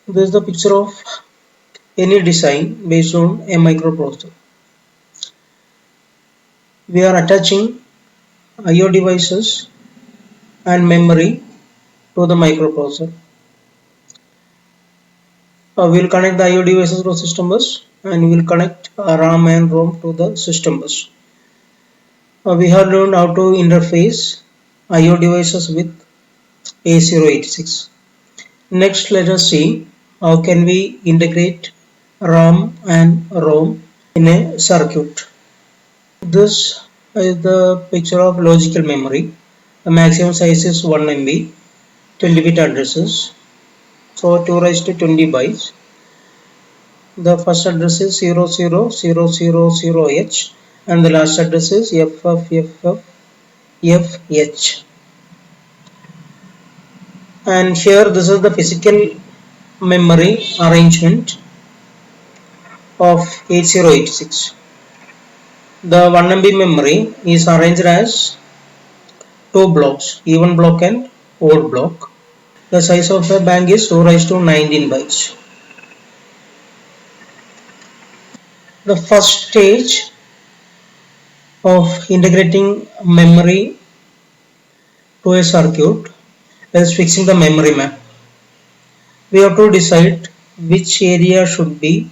This is the picture of any design based on a microprocessor. We are attaching I/O devices and memory to the microprocessor. We will connect the I/O devices to system bus, and we will connect RAM and ROM to the system bus. We have learned how to interface I/O devices with A086. Next, let us see how can we integrate RAM and ROM in a circuit. This is the picture of logical memory. The maximum size is 1 MB, 20-bit addresses, so 2 raised to 20 bytes. The first address is 00000H and the last address is FFFFH. And here this is the physical memory arrangement of 8086. The 1 MB memory is arranged as two blocks, even block and odd block. The size of the bank is 2 raised to 19 bytes. The first stage of integrating memory to a circuit is fixing the memory map. We have to decide which area should be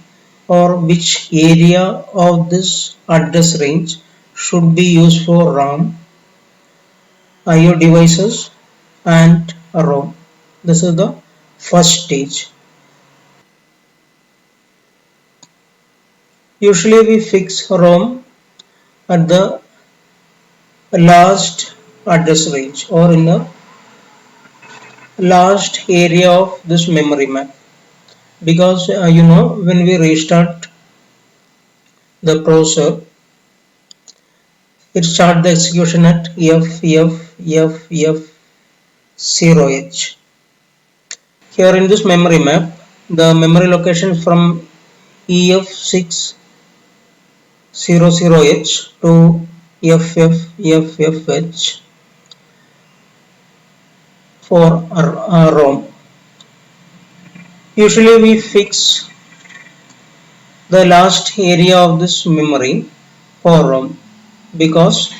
or which area of this address range should be used for RAM, I/O devices and ROM. This is the first stage. Usually we fix ROM at the last address range or in the last area of this memory map, because when we restart the processor, it starts the execution at FFFF0H. Here in this memory map, the memory location from EF600H to FFFFH for ROM. Usually we fix the last area of this memory for ROM, because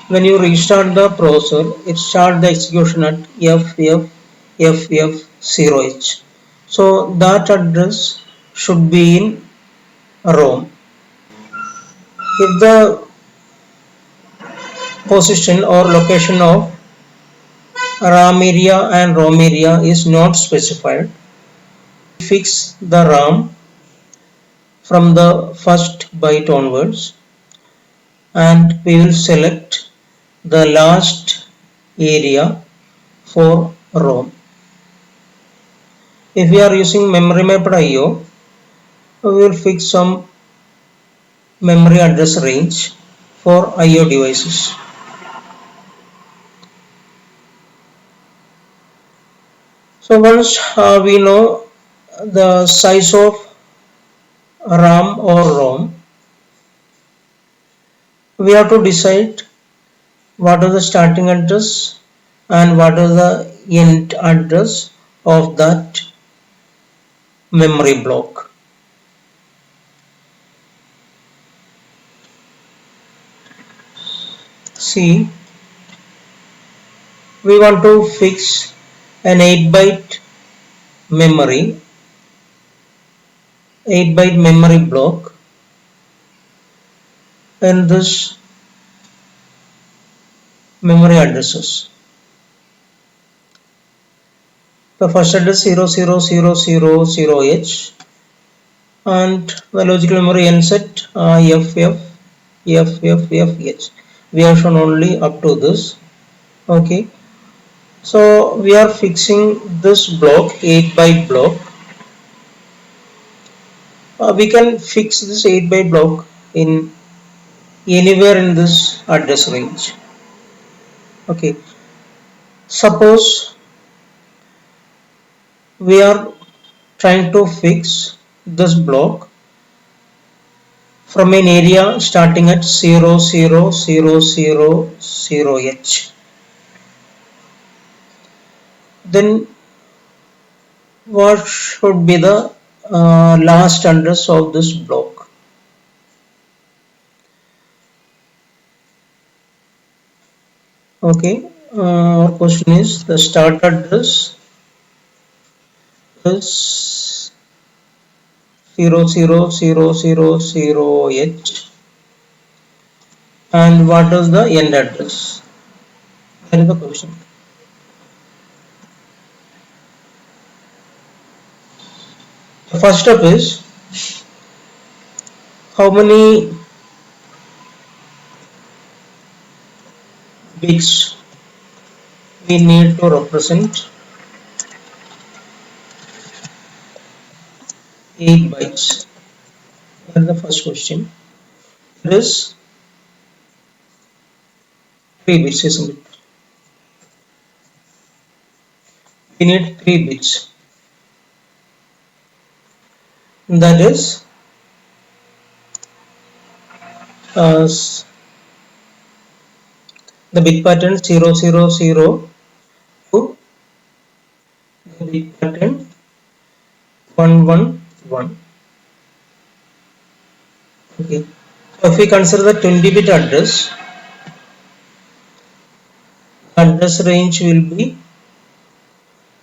when you restart the processor, it starts the execution at FFFF0H. So that address should be in ROM. If the position or location of RAM area and ROM area is not specified, we fix the RAM from the first byte onwards and we will select the last area for ROM. If we are using memory mapped I/O, we will fix some memory address range for I/O devices. So once we know the size of RAM or ROM, we have to decide what is the starting address and what is the end address of that memory block. See, we want to fix an 8-byte memory, 8-byte memory block in this memory addresses. The first address 00000H and the logical memory ends at FFFFH. We have shown only up to this. Okay, so we are fixing this block, 8-byte block. We can fix this 8-byte block in anywhere in this address range. Okay, suppose we are trying to fix this block from an area starting at 00000H. Then What should be the last address of this block? Okay, our question is the start address is 00000H, and what is the end address? That is the question. The first step is how many bits we need to represent 8 bytes. That is the first question. It is 3 bits, isn't it? We need 3 bits. That is uh, the bit pattern 000 to the bit pattern 111. Okay. So if we consider the 20-bit address range will be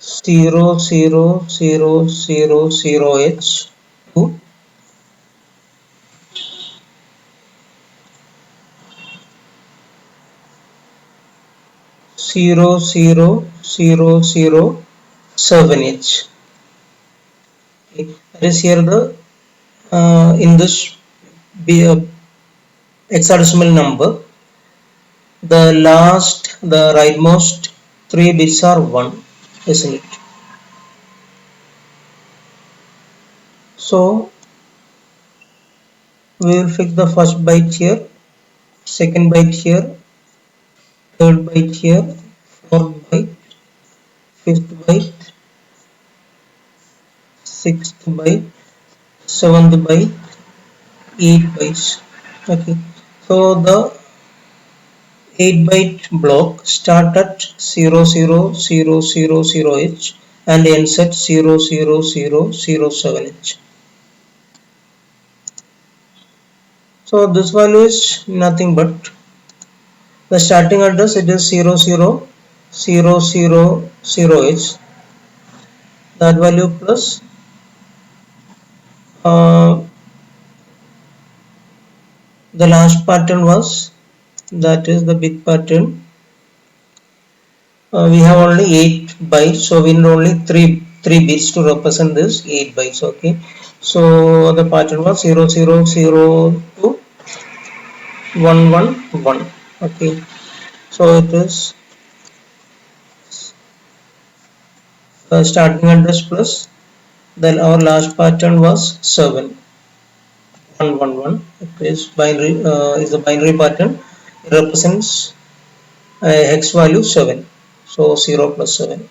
00000H to 00007H. Okay. That is here the in this hexadecimal number, the rightmost 3 bits are 1, isn't it? So we will fix the first byte here, second byte here, third byte here, fourth byte, fifth byte, sixth byte, seventh byte, 8 bytes. Okay. So the 8 byte block start at 00000H and ends at 00007H. So this value is nothing but the starting address, it is 00000H. That value plus uh, the last pattern was, that is the bit pattern. We have only 8 bytes, so we need only 3 bits to represent this 8 bytes. Okay, so the pattern was 000 to 111. Okay, so it is starting address plus, then our last pattern was 7111. It is binary, is the binary pattern. It represents hex value 7, so 0 plus 7.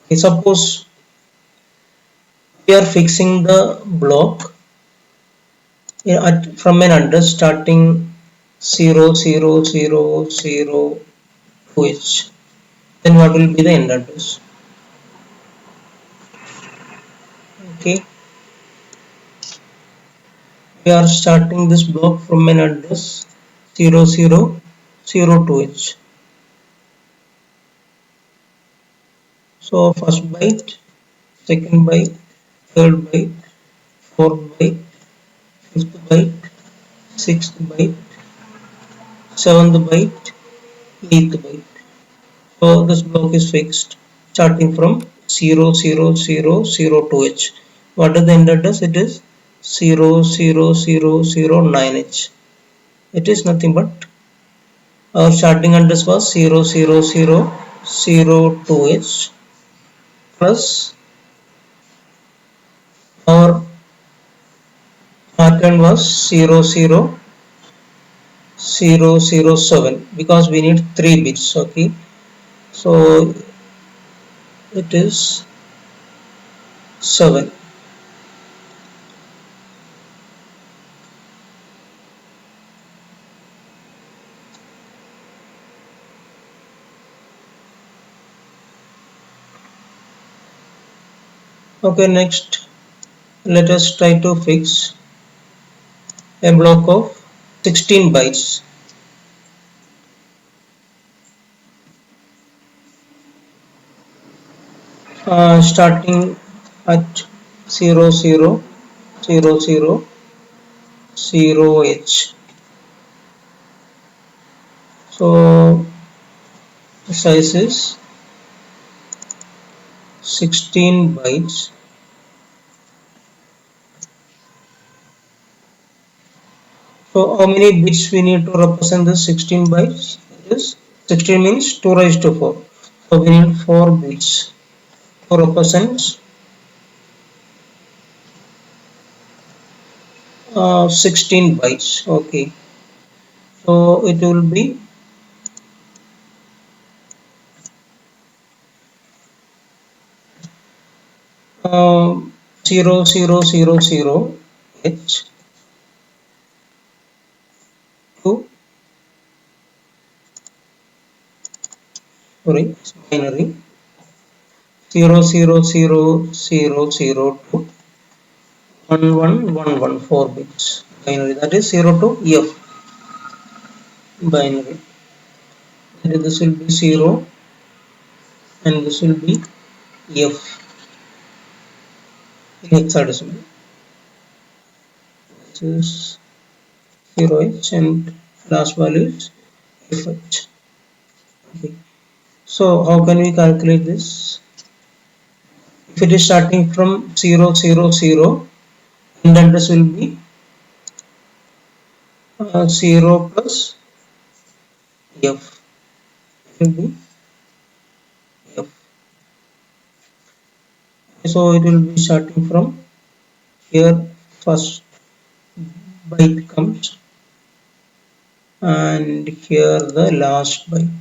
Okay, suppose we are fixing the block from an address starting 00002H, then what will be the end address? Okay, we are starting this block from an address 0002H. So first byte, second byte, third byte, fourth byte, fifth byte, sixth byte, seventh byte, eighth byte. So this block is fixed starting from 00002H. What is the end address? It is 00009H. It is nothing but our starting address was 00002H plus our pattern was 00007 because we need 3 bits. Okay, so it is 7. Okay, next let us try to fix a block of 16 bytes. Starting at 0000H. So the size is 16 bytes. So how many bits we need to represent this 16 bytes? It is 16 means 2 raised to 4. So we need 4 bits to represent 16 bytes. Okay. So it will be 0000H to, sorry, it's binary, 000002 1111 4 bits binary, that is 0 to F binary. That is, this will be 0 and this will be F in hexadecimal. This is 0H and last value is FH. Okay. So how can we calculate this? If it is starting from 000, and address will be 0 plus F. It will be F. So it will be starting from here, first byte comes, and here the last byte,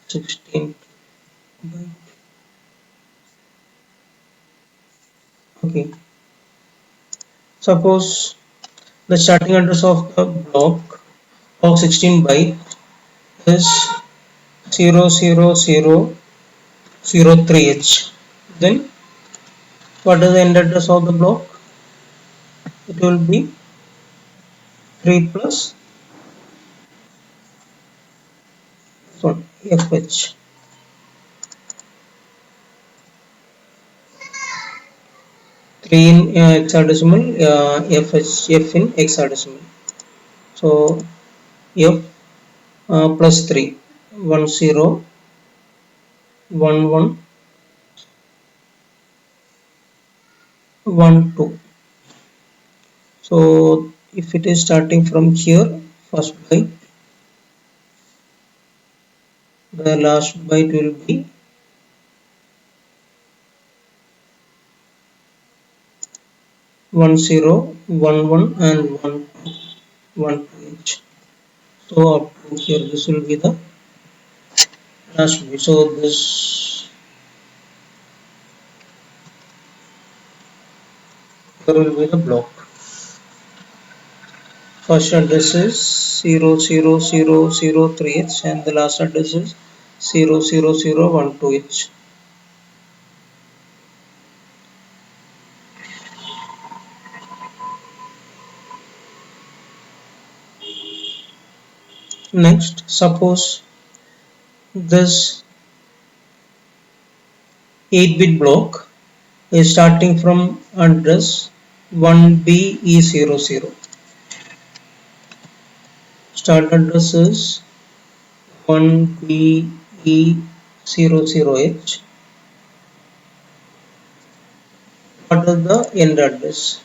16th byte. Okay. Suppose the starting address of the block of 16 byte is 00003H. Then what is the end address of the block? It will be 3 plus 1 FH. 3 in hexadecimal, F in hexadecimal. So F plus 3, 1 0 1 1 1 2. So if it is starting from here, first byte, the last byte will be 1 0 1 1 and 1 1 2 each. So up to here, this will be the last bit. So this here will be the block. First address is 00003H and the last address is 00012H. Next, suppose this 8-bit block is starting from address 1BE00. Start address is 1BE00H. What is the end address?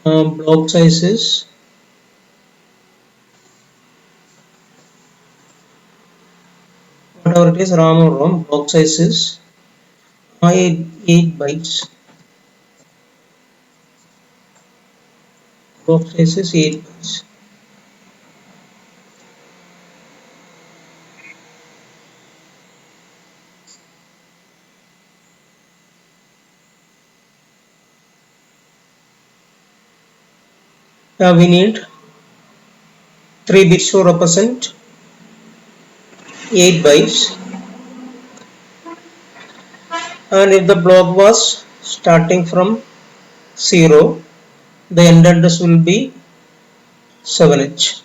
Block size is whatever it is, RAM or ROM. Block size is 8 bytes. Block size is 8 bytes. We need 3 bits to represent 8 bytes. and if the block was starting from 0, the end address will be 7H.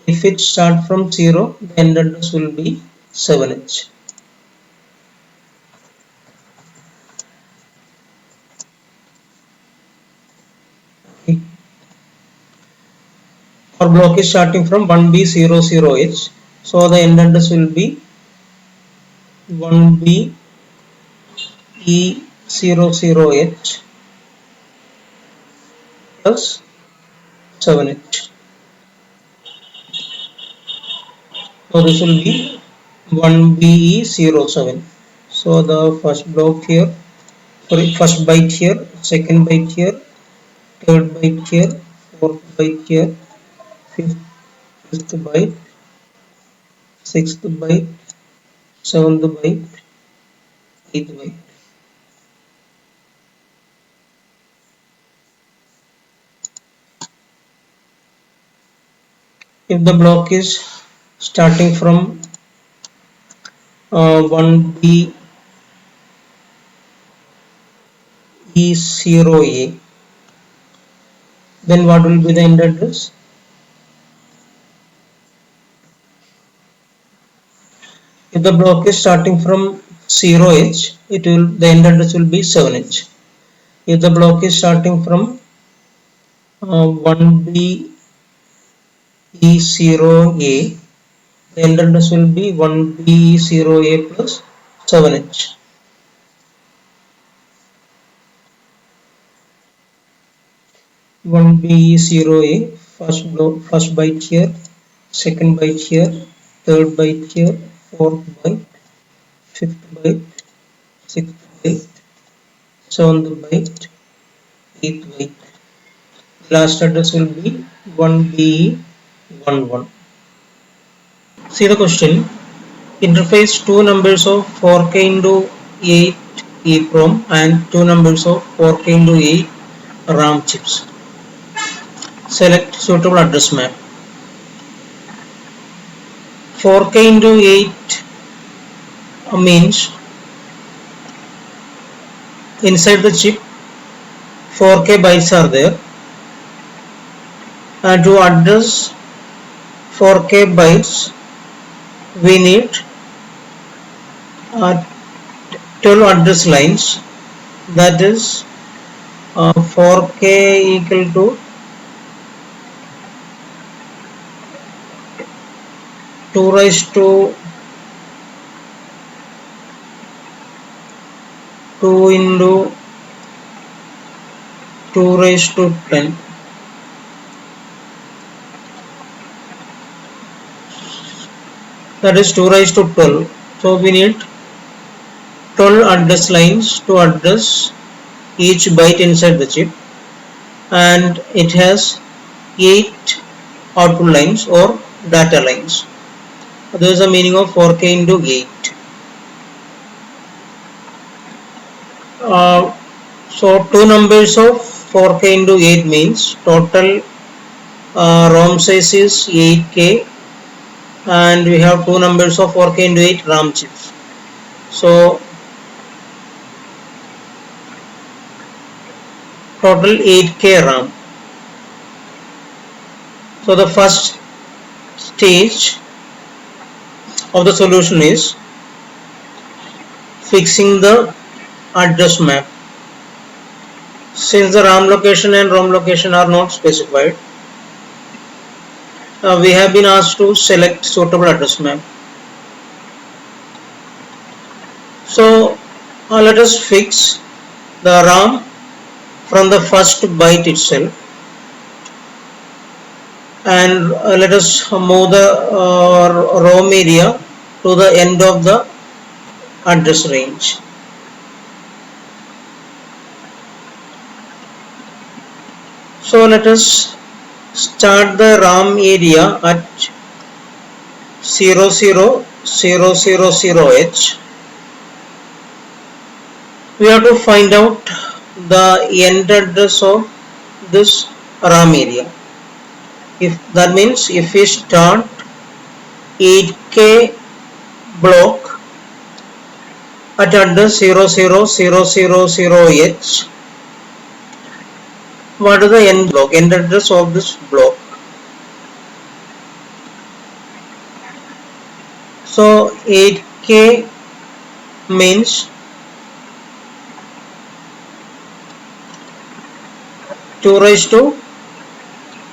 If it start from 0, the end address will be 7H. Our block is starting from 1B00H, so the end address will be 1BE00H plus 7H. So this will be 1BE07. So the first block here, sorry, first byte here, second byte here, third byte here, fourth byte here, fifth byte, sixth byte, seventh byte, eighth byte. If the block is starting from 1BE0A, then what will be the end address? If the block is starting from 0H, the end address will be 7H. If the block is starting from 1BE0A, the end address will be 1BE0A plus 7H. One BE0A, first byte here, second byte here, third byte here, fourth byte, fifth byte, sixth byte, seventh byte, eighth byte. The last address will be 1BE11. See the question. Interface two numbers of 4K into 8 EEPROM and two numbers of 4K into 8 RAM chips. Select suitable address map. 4K into 8 means inside the chip 4K bytes are there, and to address 4K bytes we need 12 address lines, that is 4K equal to 2 raised to 2 into 2 raised to 10. That is 2 raised to 12. So we need 12 address lines to address each byte inside the chip, and it has 8 output lines or data lines. This is the meaning of 4K into 8. So two numbers of 4K into 8 means total ROM size is 8K, and we have two numbers of 4K into 8 RAM chips. So total 8K RAM. So the first stage of the solution is fixing the address map. Since the RAM location and ROM location are not specified, we have been asked to select suitable address map. So let us fix the RAM from the first byte itself, and let us move the ROM area to the end of the address range. So let us start the RAM area at 00000H. We have to find out the end address of this RAM area. That means if we start 8K block at address 00000H. What is the end address of this block? So 8K means 2 raised to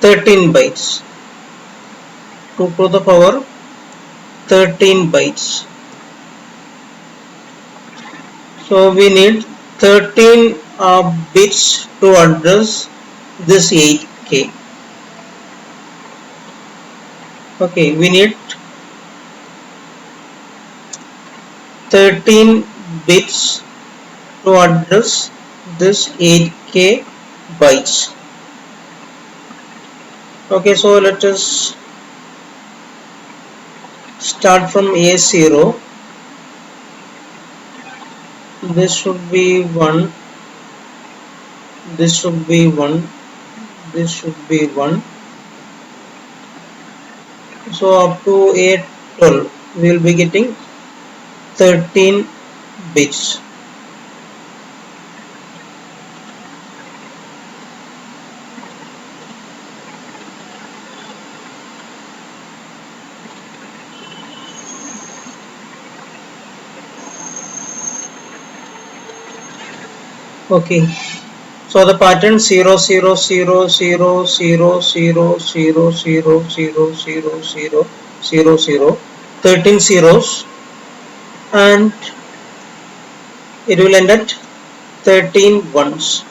13 bytes. 2 to the power 13 bytes. So we need 13 bits to address this 8K. Okay, we need 13 bits to address this 8K bytes. Okay, so let us start from A0. This should be 1, this should be 1, this should be 1. So up to A12 we will be getting 13 bits. Okay, so the pattern 000000000000000 13 zeros, and it will end at 13 ones.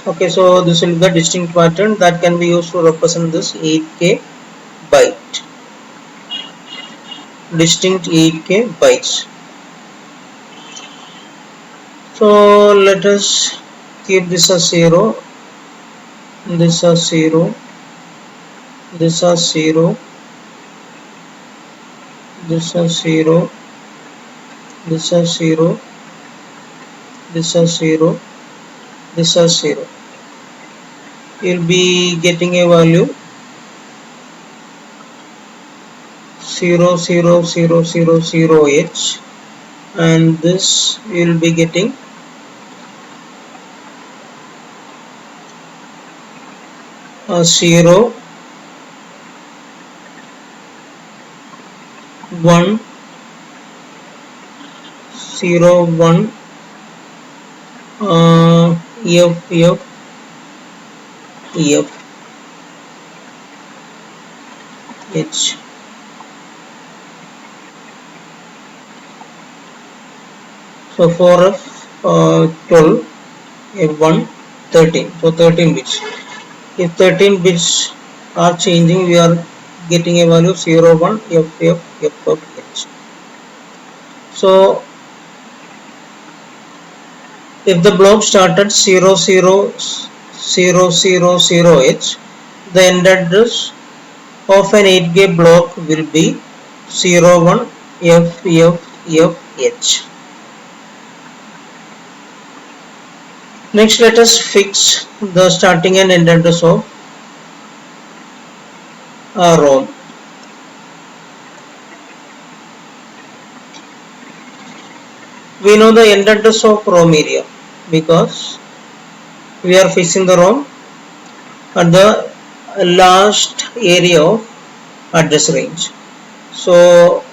Okay, so this will be the distinct pattern that can be used to represent this 8K byte. Distinct 8K bytes. So let us keep this as 0, this as 0, this as 0, this as 0, this as 0, this as 0, this as 0. You will be getting a value 00000H, and this you will be getting 0, 1, 0, 1, F, H. So for F12, F1, 13. So 13 bits. If 13 bits are changing, we are getting a value 0, 1, F, H. So if the block started 00000H, the end address of an 8K block will be 01 FFFH. Next, let us fix the starting and end address of ROM. We know the end address of ROM area because we are fixing the ROM at the last area of address range. So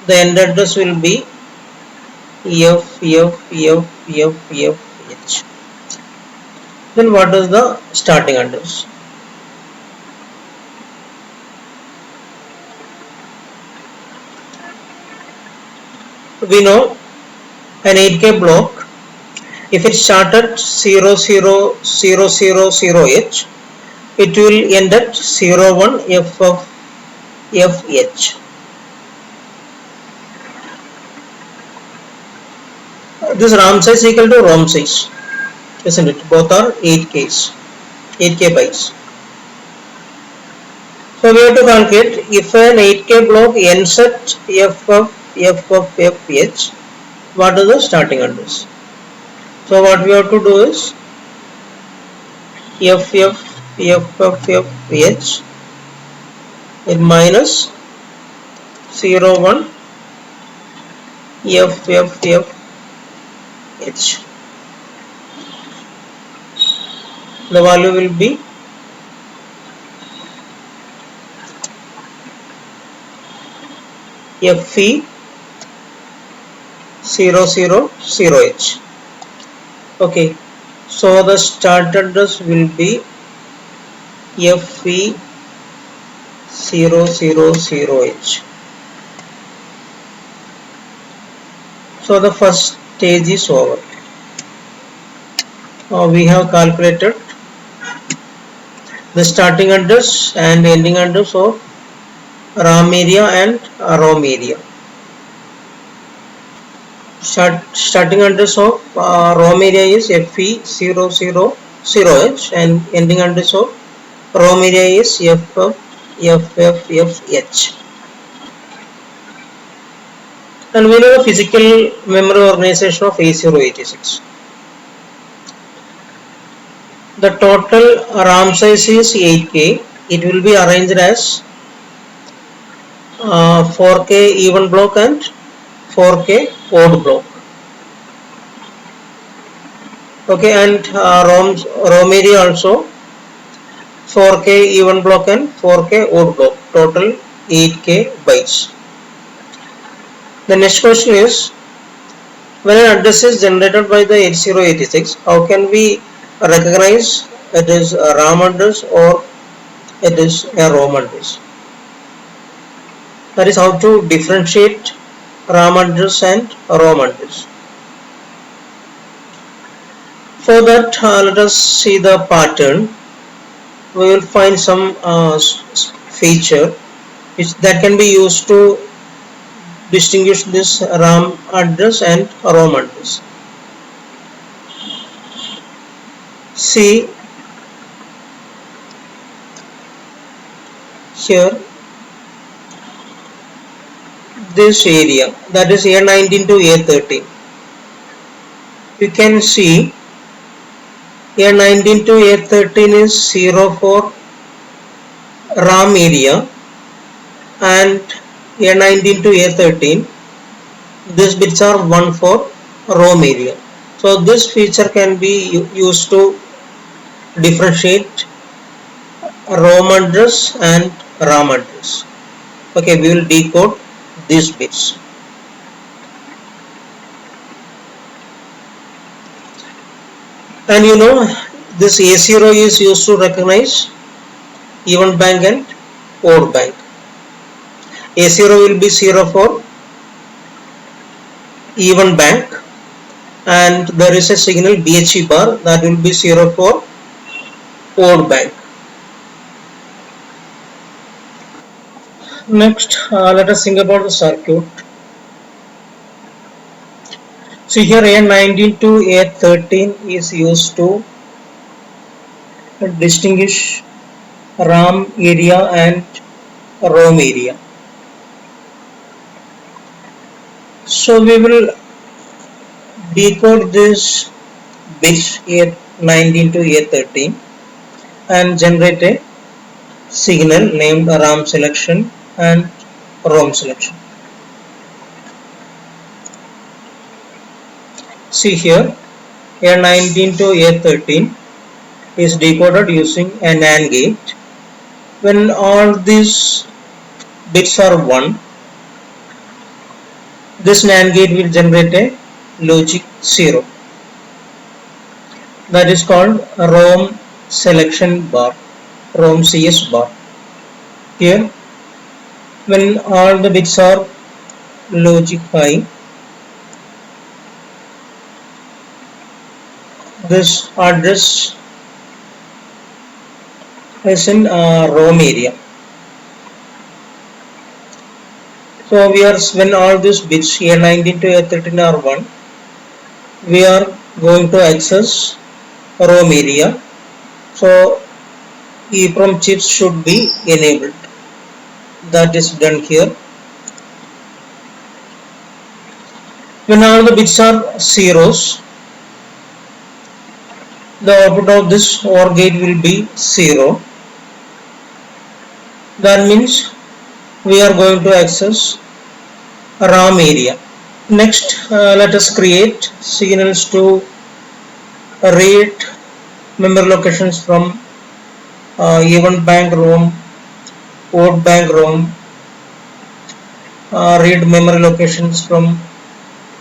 the end address will be FFFFH. Then what is the starting address? We know an 8K block, if it started 00000H, it will end at 01 FFFH. This RAM size is equal to ROM size, isn't it? Both are 8K bytes. So we have to calculate if an 8K block ends at FFFH, what is the starting address? So what we have to do is FFFH in minus 01 FFFH. The value will be FE000H. Okay, so the start address will be FE000H. So the first stage is over. We have calculated the starting address and ending address of RAM area and ROM area. Starting address of ROM area is FE000H and ending address of ROM area is FFFH. And we know the physical memory organization of A086. The total RAM size is 8K. It will be arranged as 4K even block and 4K odd block. Okay, and ROM area also 4K even block and 4K odd block. Total 8K bytes. The next question is, when an address is generated by the 8086, how can we recognize it is a RAM address or it is a ROM address? That is how to differentiate RAM address and ROM address. For that, let us see the pattern. We will find some feature that can be used to distinguish this RAM address and ROM address. See here, this area, that is A19 to A13. You can see A19 to A13 is 0 for RAM area and A19 to A13, these bits are 1 for ROM area. So this feature can be used to differentiate ROM address and RAM address. Okay, we will decode these bits. And you know, this A0 is used to recognize even bank and odd bank. A0 will be 0 for even bank and there is a signal BHE bar that will be 0 for odd bank. Next, let us think about the circuit. So here A19 to A13 is used to distinguish RAM area and ROM area. So we will decode this bits A19 to A13 and generate a signal named RAM selection and ROM selection. See here, A19 to A13 is decoded using a NAND gate. When all these bits are 1, this NAND gate will generate a logic 0. That is called ROM selection bar, ROM CS bar. Here, when all the bits are logic high, this address is in ROM area. So we are, when all these bits A19 to A13 are 1, we are going to access ROM area. So EEPROM chips should be enabled. That is done here. When all the bits are zeros, the output of this OR gate will be 0. That means we are going to access RAM area. Next, let us create signals to read memory locations from even bank ROM, odd bank ROM, read memory locations from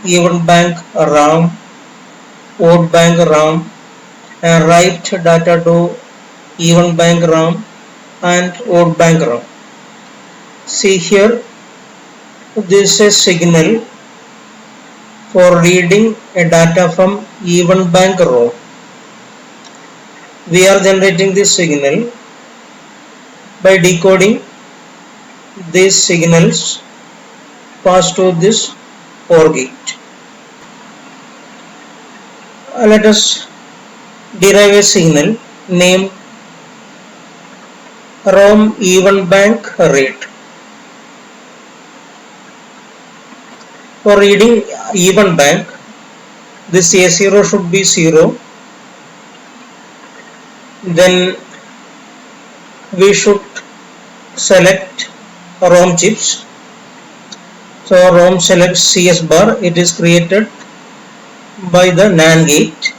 even bank RAM, odd bank RAM, and write data to even bank RAM and odd bank RAM. See here, this is a signal for reading a data from even bank ROM. We are generating this signal by decoding these signals passed to this OR gate. Let us derive a signal named ROM even bank read. For reading even bank, this A0 should be 0. Then we should select ROM chips. So ROM selects CS bar. It is created by the NAND gate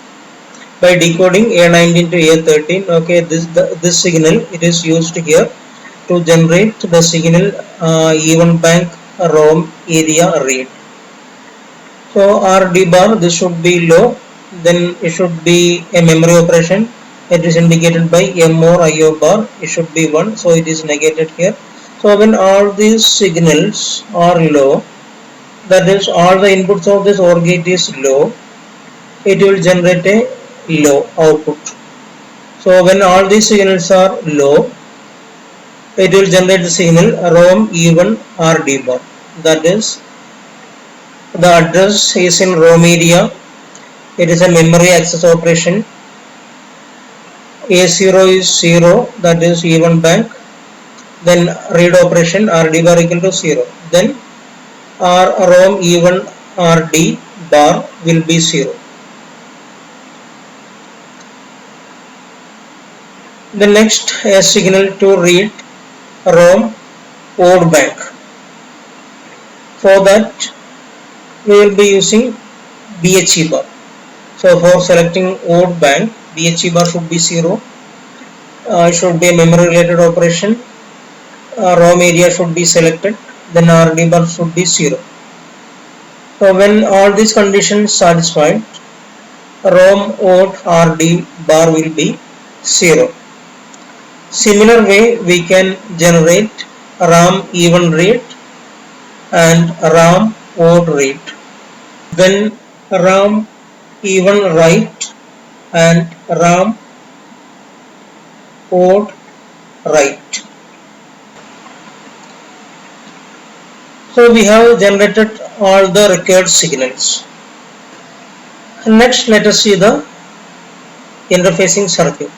by decoding A19 to A13. Okay, this signal it is used here to generate the signal even bank ROM area read. So RD bar, this should be low, then it should be a memory operation. It is indicated by M or IO bar, it should be 1, so it is negated here. So when all these signals are low, that is all the inputs of this OR gate is low, it will generate a low output. So when all these signals are low, it will generate the signal ROM even RD bar. That is, the address is in ROM area. It is a memory access operation. A0 is 0, that is even bank. Then read operation RD bar equal to 0. Then ROM even RD bar will be 0. The next a signal to read ROM odd bank. For that we will be using BHE bar. So for selecting odd bank, BHE bar should be 0. It should be a memory related operation. ROM area should be selected. Then RD bar should be 0. So when all these conditions satisfied, ROM odd RD bar will be 0. Similar way we can generate RAM even read and RAM odd read. Then RAM even write and RAM odd write. So we have generated all the required signals. Next, let us see the interfacing circuit.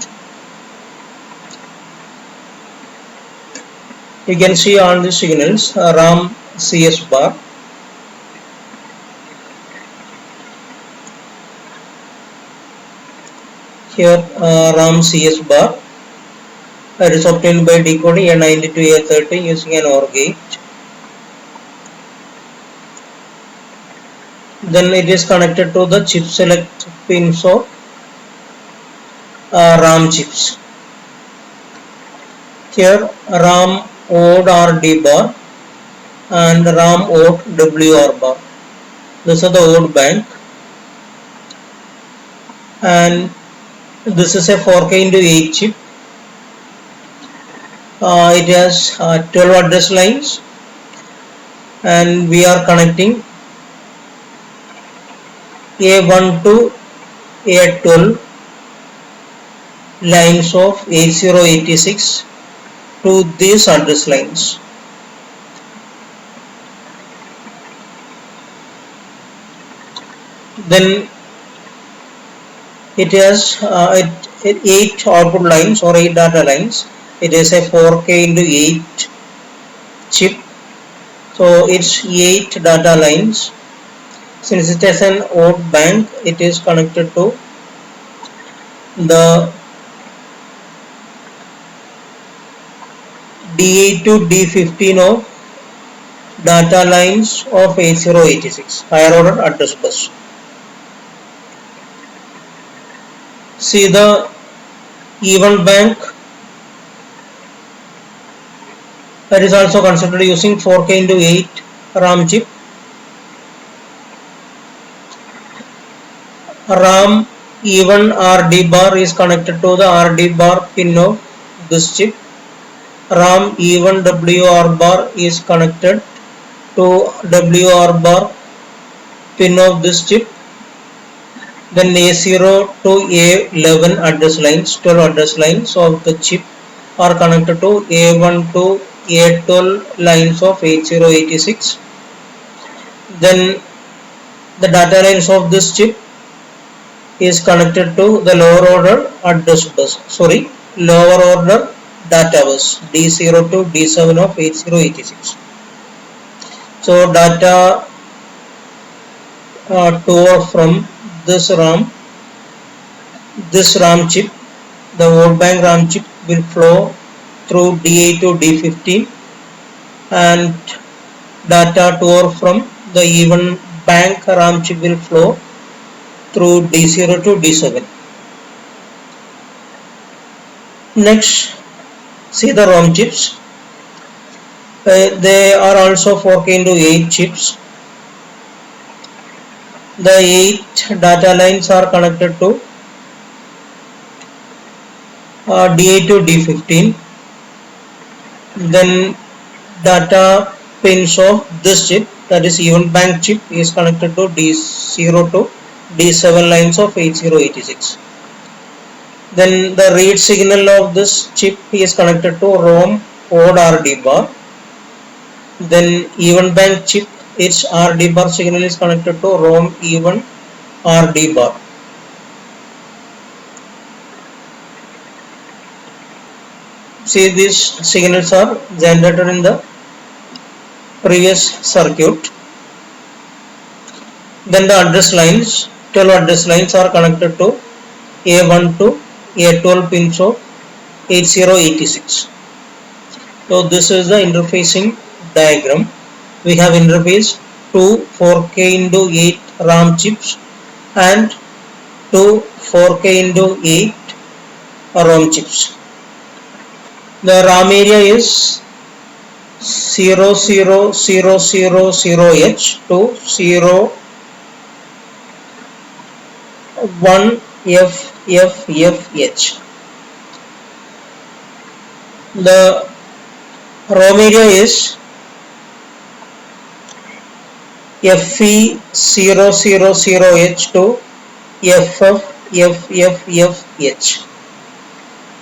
You can see all the signals RAM CS bar. Here RAM CS bar. It is obtained by decoding A90 to A30 using an OR gate. Then it is connected to the chip select pins of RAM chips. Here RAM odd RD bar and RAM odd WR bar. This is the odd bank, and this is a 4K into 8 chip. It has 12 address lines, and we are connecting A1 to A12 lines of 8086 to these address lines. Then it has 8 output lines or 8 data lines. It is a 4K into 8 chip, so it's 8 data lines. Since it is an odd bank, it is connected to the D8 to D15 of data lines of 8086 higher order address bus. See the event bank that is also constructed using 4K into 8 RAM chip. RAM even RD bar is connected to the RD bar pin of this chip. RAM even WR bar is connected to WR bar pin of this chip. Then A0 to A11 address lines, 12 address lines of the chip are connected to A1 to A12 lines of 8086. Then the data lines of this chip is connected to the lower order address bus, lower order data bus D0 to D7 of 8086. So data to from this RAM chip, the world bank RAM chip will flow through D8 to D15, and data to from the even bank RAM chip will flow through D0 to D7. Next, see the ROM chips. They are also 4K into 8 chips. The 8 data lines are connected to D8 to D15. Then data pins of this chip, that is event bank chip, is connected to D0 to D7 lines of 8086. Then the read signal of this chip is connected to ROM code RD bar. Then event bank chip, its RD bar signal is connected to ROM even RD bar. See, these signals are generated in the previous circuit. Then the address lines, 12 address lines are connected to A1 to A12 pins of 8086. So this is the interfacing diagram. We have interface two 4K into 8 RAM chips and two 4K into 8 ROM chips. The RAM area is 00000H to 01FFFH. The ROM area is FE000H to FFFFH.